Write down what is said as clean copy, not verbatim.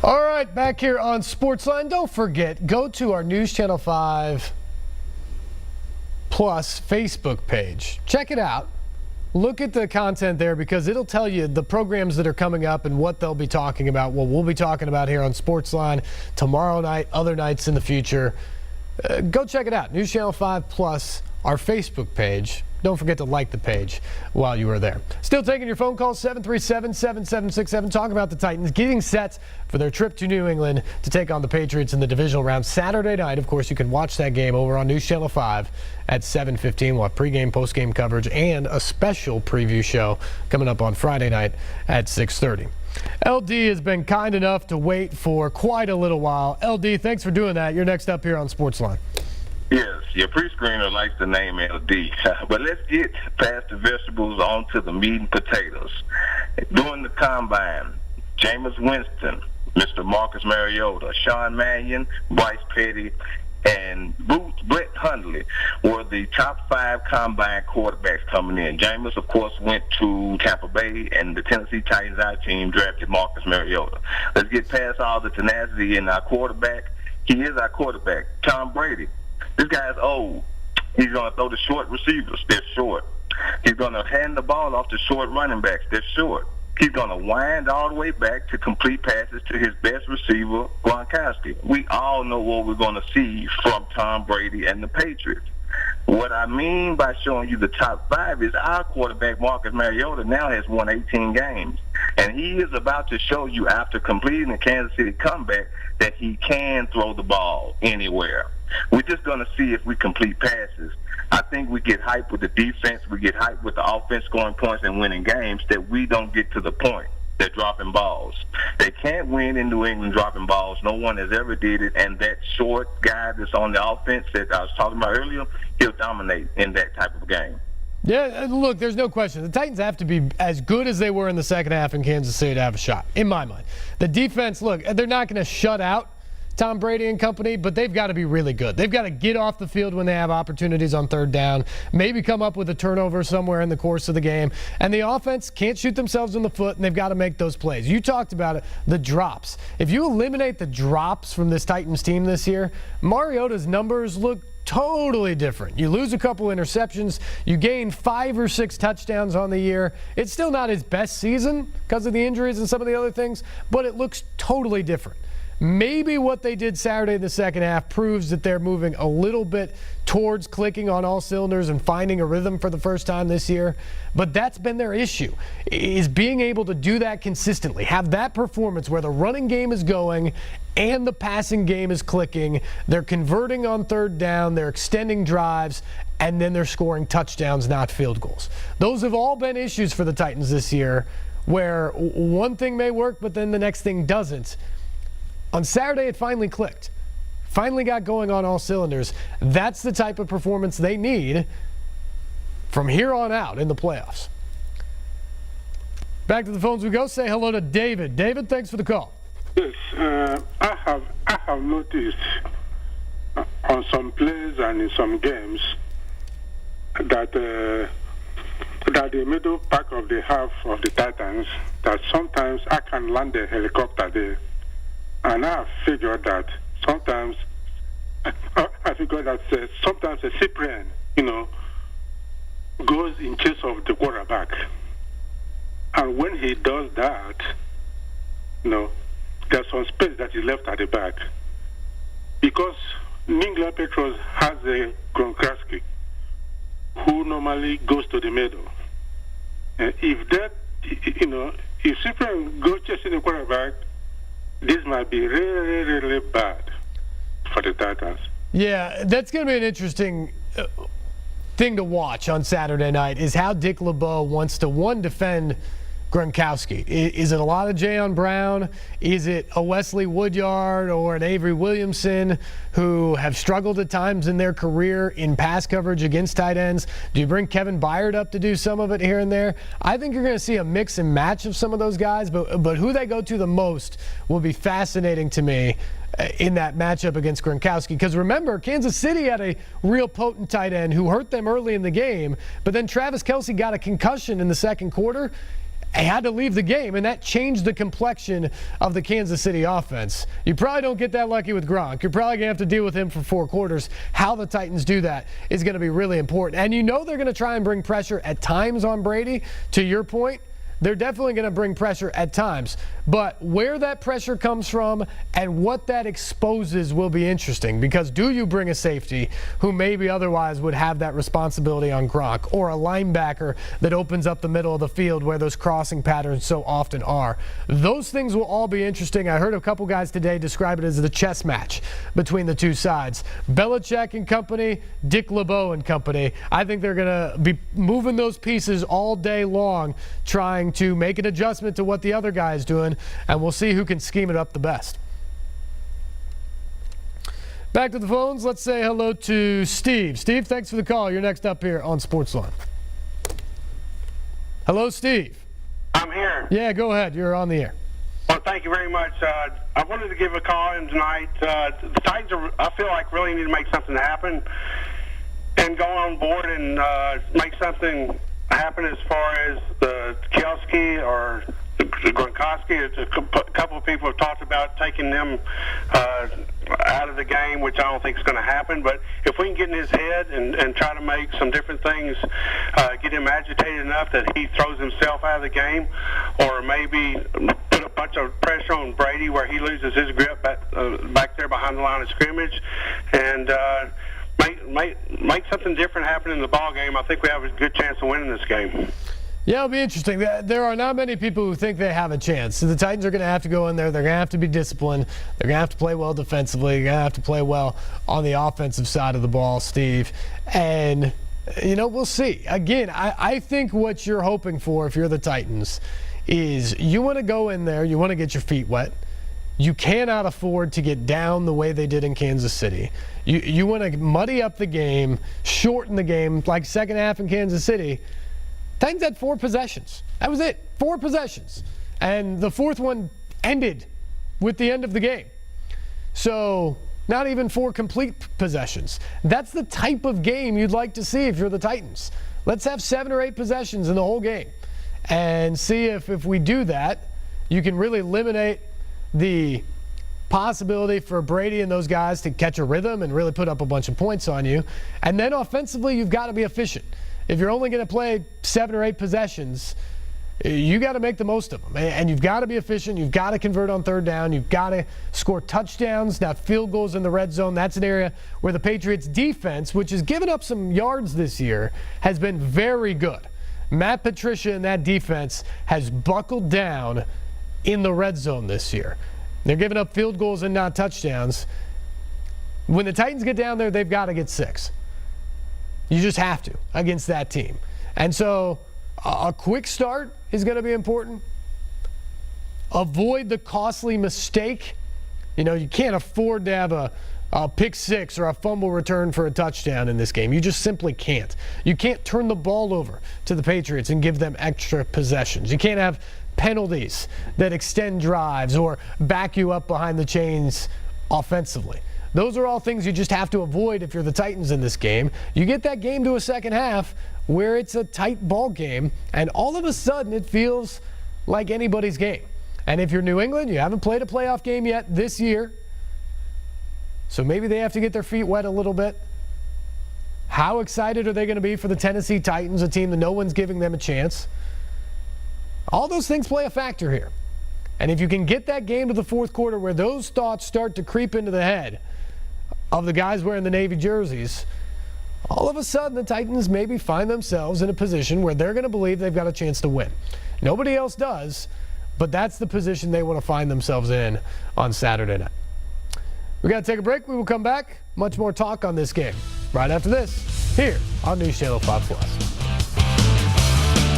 All right, back here on Sportsline. Don't forget, go to our News Channel 5 Plus Facebook page. Check it out. Look at the content there because it'll tell you the programs that are coming up and what they'll be talking about, what we'll be talking about here on Sportsline tomorrow night, other nights in the future. Go check it out. News Channel 5 Plus, our Facebook page. Don't forget to like the page while you are there. Still taking your phone calls, 737-7767. Talk about the Titans getting set for their trip to New England to take on the Patriots in the divisional round Saturday night. Of course, you can watch that game over on News Channel 5 at 7:15. We'll have pregame, postgame coverage, and a special preview show coming up on Friday night at 6:30. LD has been kind enough to wait for quite a little while. LD, thanks for doing that. You're next up here on Sportsline. Yes, your pre-screener likes the name LD. But let's get past the vegetables onto the meat and potatoes. During the combine, Jameis Winston, Mr. Marcus Mariota, Sean Mannion, Bryce Petty, and Brett Hundley were the top 5 combine quarterbacks coming in. Jameis, of course, went to Tampa Bay, and the Tennessee Titans, our team, drafted Marcus Mariota. Let's get past all the tenacity in our quarterback. He is our quarterback, Tom Brady. This guy's old. He's going to throw the short receivers. They're short. He's going to hand the ball off to short running backs. They're short. He's going to wind all the way back to complete passes to his best receiver, Gronkowski. We all know what we're going to see from Tom Brady and the Patriots. What I mean by showing you the top 5 is our quarterback, Marcus Mariota, now has won 18 games. And he is about to show you, after completing the Kansas City comeback, that he can throw the ball anywhere. We're just going to see if we complete passes. I think we get hyped with the defense. We get hyped with the offense scoring points and winning games, that we don't get to the point. They're dropping balls. They can't win in New England dropping balls. No one has ever did it. And that short guy that's on the offense that I was talking about earlier, he'll dominate in that type of game. Yeah, look, there's no question. The Titans have to be as good as they were in the second half in Kansas City to have a shot, in my mind. The defense, look, they're not going to shut out Tom Brady and company, but they've got to be really good. They've got to get off the field when they have opportunities on third down, maybe come up with a turnover somewhere in the course of the game. And the offense can't shoot themselves in the foot, and they've got to make those plays. You talked about it, the drops. If you eliminate the drops from this Titans team this year, Mariota's numbers look totally different. You lose a couple interceptions, you gain 5 or 6 touchdowns on the year. It's still not his best season because of the injuries and some of the other things, but it looks totally different. Maybe what they did Saturday in the second half proves that they're moving a little bit towards clicking on all cylinders and finding a rhythm for the first time this year. But that's been their issue, is being able to do that consistently, have that performance where the running game is going and the passing game is clicking. They're converting on third down, they're extending drives, and then they're scoring touchdowns, not field goals. Those have all been issues for the Titans this year, where one thing may work, but then the next thing doesn't. On Saturday, it finally clicked. Finally got going on all cylinders. That's the type of performance they need from here on out in the playoffs. Back to the phones we go. Say hello to David. David, thanks for the call. Yes, I have noticed on some plays and in some games that the middle part of the half of the Titans, that sometimes I can land a helicopter there. And I figured that sometimes sometimes a Cyprian, goes in chase of the quarterback. And when he does that, there's some space that is left at the back. Because New England Patriots has a Gronkowski who normally goes to the middle. And if Cyprian goes chasing the quarterback, this might be really, really bad for the Titans. Yeah, that's going to be an interesting thing to watch on Saturday night, is how Dick LeBeau wants to, defend Gronkowski. Is it a lot of Jayon Brown? Is it a Wesley Woodyard or an Avery Williamson who have struggled at times in their career in pass coverage against tight ends? Do you bring Kevin Byard up to do some of it here and there? I think you're going to see a mix and match of some of those guys, but who they go to the most will be fascinating to me in that matchup against Gronkowski. Because remember, Kansas City had a real potent tight end who hurt them early in the game, but then Travis Kelce got a concussion in the second quarter. he had to leave the game, and that changed the complexion of the Kansas City offense. You probably don't get that lucky with Gronk. You're probably going to have to deal with him for 4 quarters. How the Titans do that is going to be really important. And you know they're going to try and bring pressure at times on Brady. To your point, they're definitely going to bring pressure at times. But where that pressure comes from and what that exposes will be interesting, because do you bring a safety who maybe otherwise would have that responsibility on Gronk, or a linebacker that opens up the middle of the field where those crossing patterns so often are? Those things will all be interesting. I heard a couple guys today describe it as the chess match between the two sides. Belichick and company, Dick LeBeau and company. I think they're going to be moving those pieces all day long, trying to make an adjustment to what the other guy is doing, and we'll see who can scheme it up the best. Back to the phones. Let's say hello to Steve. Steve, thanks for the call. You're next up here on Sportsline. Hello, Steve. I'm here. Yeah, go ahead. You're on the air. Well, thank you very much. I wanted to give a call in tonight. The Titans, I feel like, really need to make something happen and go on board and make something happen as far as the Kelce or the Gronkowski. A couple of people have talked about taking them out of the game, which I don't think is going to happen. But if we can get in his head and try to make some different things, get him agitated enough that he throws himself out of the game, or maybe put a bunch of pressure on Brady where he loses his grip back there behind the line of scrimmage, and make something different happen in the ball game, I think we have a good chance of winning this game. Yeah, it'll be interesting. There are not many people who think they have a chance. So the Titans are going to have to go in there. They're going to have to be disciplined. They're going to have to play well defensively. They're going to have to play well on the offensive side of the ball, Steve. And, you know, we'll see. Again, I think what you're hoping for if you're the Titans is you want to go in there, you want to get your feet wet. You cannot afford to get down the way they did in Kansas City. You want to muddy up the game, shorten the game, like second half in Kansas City. Titans had 4 possessions. That was it, 4 possessions. And the 4th one ended with the end of the game. So not even 4 complete possessions. That's the type of game you'd like to see if you're the Titans. Let's have 7 or 8 possessions in the whole game and see if we do that, you can really eliminate the possibility for Brady and those guys to catch a rhythm and really put up a bunch of points on you. And then offensively, you've got to be efficient. If you're only going to play 7 or 8 possessions, you got to make the most of them. And you've got to be efficient. You've got to convert on 3rd down. You've got to score touchdowns. Now, field goals in the red zone, that's an area where the Patriots defense, which has given up some yards this year, has been very good. Matt Patricia and that defense has buckled down in the red zone this year. They're giving up field goals and not touchdowns. When the Titans get down there, they've got to get 6. You just have to against that team. And so a quick start is going to be important. Avoid the costly mistake. You know, you can't afford to have a pick 6 or a fumble return for a touchdown in this game. You just simply can't. You can't turn the ball over to the Patriots and give them extra possessions. You can't have penalties that extend drives or back you up behind the chains offensively. Those are all things you just have to avoid if you're the Titans in this game. You get that game to a second half where it's a tight ball game, and all of a sudden it feels like anybody's game. And if you're New England, you haven't played a playoff game yet this year, so maybe they have to get their feet wet a little bit. How excited are they going to be for the Tennessee Titans, a team that no one's giving them a chance? All those things play a factor here. And if you can get that game to the 4th quarter where those thoughts start to creep into the head of the guys wearing the Navy jerseys, all of a sudden the Titans maybe find themselves in a position where they're going to believe they've got a chance to win. Nobody else does, but that's the position they want to find themselves in on Saturday night. We got to take a break. We will come back. Much more talk on this game right after this here on News Channel 5 Plus.